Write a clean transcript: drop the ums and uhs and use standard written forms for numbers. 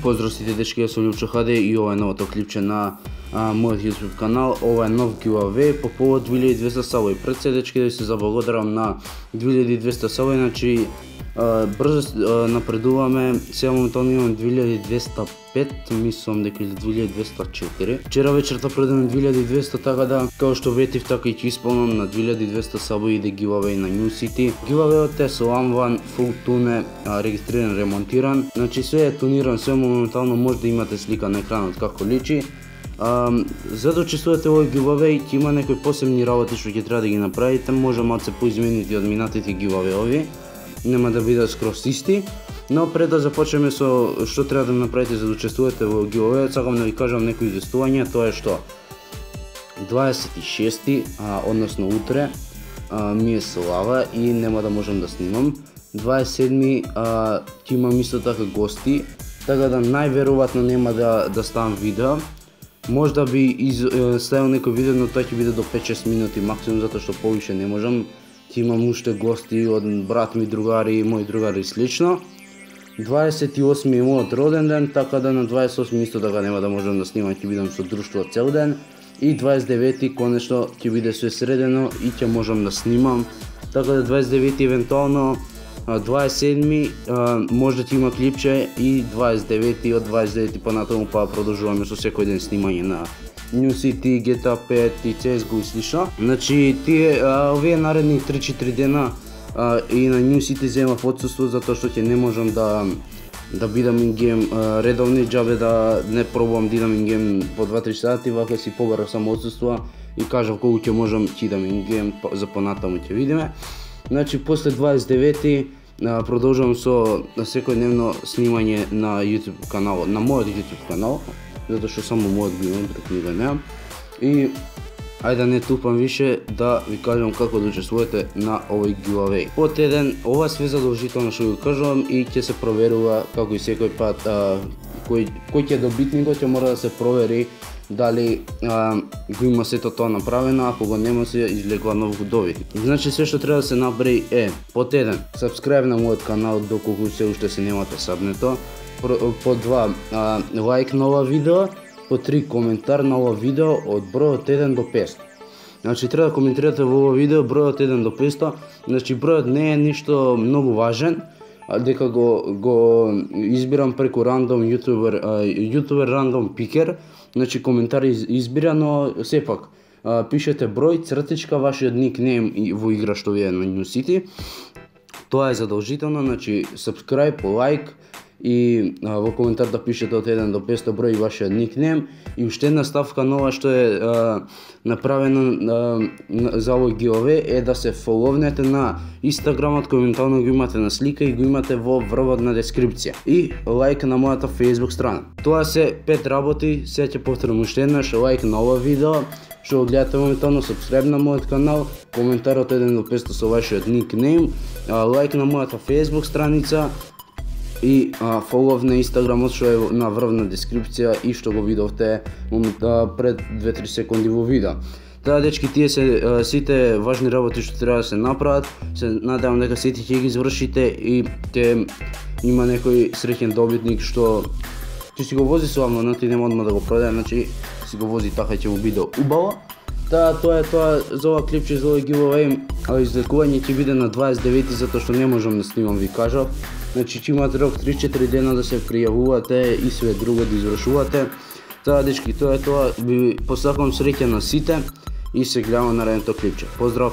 Поздрав сите дечки, јас сум Лјупчо Хаде и ова е новото клипче на мојот YouTube канал. Ова е нов giveaway по повод 2200 сабови. Пред се дечки да се заблагодарам на 2200 сабови, значи брзо напредуваме. Сега моментално имам 2205, мислам дека 2204. Вчера вечерта предам 2200, така да, као што ветив, така и ќе исполнам на 2200 сабови иде giveaway на New City. Giveaway-от е со Lamvan Full Tune, регистриран, ремонтиран. Значи све е туниран, све моментално може да имате слика на екранот како личи. За да учествувате во овој giveaway ќе има некои посебни работи што ќе треба да ги направите, може малце поизменети од минатите giveaway-ови. Нема да бидат скроз исти, но пред да започнеме со што треба да направите за да учествувате во giveaway, сакам да ви кажам некои известувања. Тоа е што 26-ти, односно утре, ми е слава и нема да можам да снимам. 27-ми ќе имам исто така гости, така да најверојатно нема да ставам видео. Може да би ставил некој видео, но тоа ќе биде до 5-6 минути максимум, затоа што повише не можам. Ќе имам уште гости од брат ми, другари, мои другари и слично. 28 е мојот роден ден, така да на 28 исто така нема да можам да снимам, ќе бидам со друштво цел ден. И 29 конечно ќе биде све средено и ќе можам да снимам. Така да 29 евентуално, 27 може да ќе има клипче и 29 од 29 понатаму па продолжуваме со секој ден снимање на New City, GTA 5 и CSGO и слично. Значи тие овие наредни 3-4 дена и на New City земав отсуство затоа што ќе не можам да бидам ингейм редовни, џабе да не пробувам да идам ингейм по 2-3 сати, вака си побарав само отсуство и кажав кога ќе можам ќе идам ингейм, за понатаму ќе видиме. Значи после 29 продолжувам со секојдневно снимање на YouTube канал, на мојот YouTube канал, затоа што само мојот го имам, друг никој немам. И ајде не тупам више, да ви кажам како да учествувате на овој giveaway. Под еден, ова све задолжително што го кажувам и ќе се проверува како и секој пат кој ќе е добитникот, ќе мора да се провери дали го има сето тоа направено, ако го нема се излегува нов добитник. Значи се што треба да се направи е под еден, subscribe на мојот канал доколку се уште се немате сабнето. По 2 лайк на ова видео, по 3 коментар на ова видео од број од 1 до 500. Значи треба да коментирате во ова видео број од 1 до 500, значи бројот не е ништо многу важен, дека го избирам преку рандом јутубер рандом пикер, значи коментар избира, но сепак пишете број, цртичка, вашиот никнейм во игра што ви е на New City. Тоа е задолжително, значи subscribe, лайк и во коментар да пишете од 1 до 500 број и вашиот никнейм. И уште една ставка нова што е направена за овој giveaway е да се фоловнете на Инстаграмот, кој евентуално го имате на слика и го имате во врвот на дескрипција. И лайк на мојата Facebook страна. Тоа се 5 работи, сега ќе повторам уште еднаш, лайк на ова видео, што го гледате моментално, subscribe на мојот канал, коментар од 1 до 500 со вашиот никнейм, лайк на мојата Facebook страница и фолов на Инстаграмот што е на врвна дескрипција и што го видовте пред 2-3 секунди во видео. Таа дечки, тие се сите важни работи што треба да се направат. Се надевам дека сите ќе ги извршите и ќе има некој среќен добитник што ќе си го вози со амонат и нема одма да го продаде, значи си го вози така и ќе му биде убаво. Тоа е тоа за ова клипче, за овој giveaway. Излекување ќе биде на 29 затоа што не можам да снимам, ви кажав. Значи ќе имате рок 3-4 дена да се пријавувате и све друго да извршувате. Таа дечки, тоа е тоа. Ви посакувам среќа на сите и се гледаме на наредното клипче. Поздрав!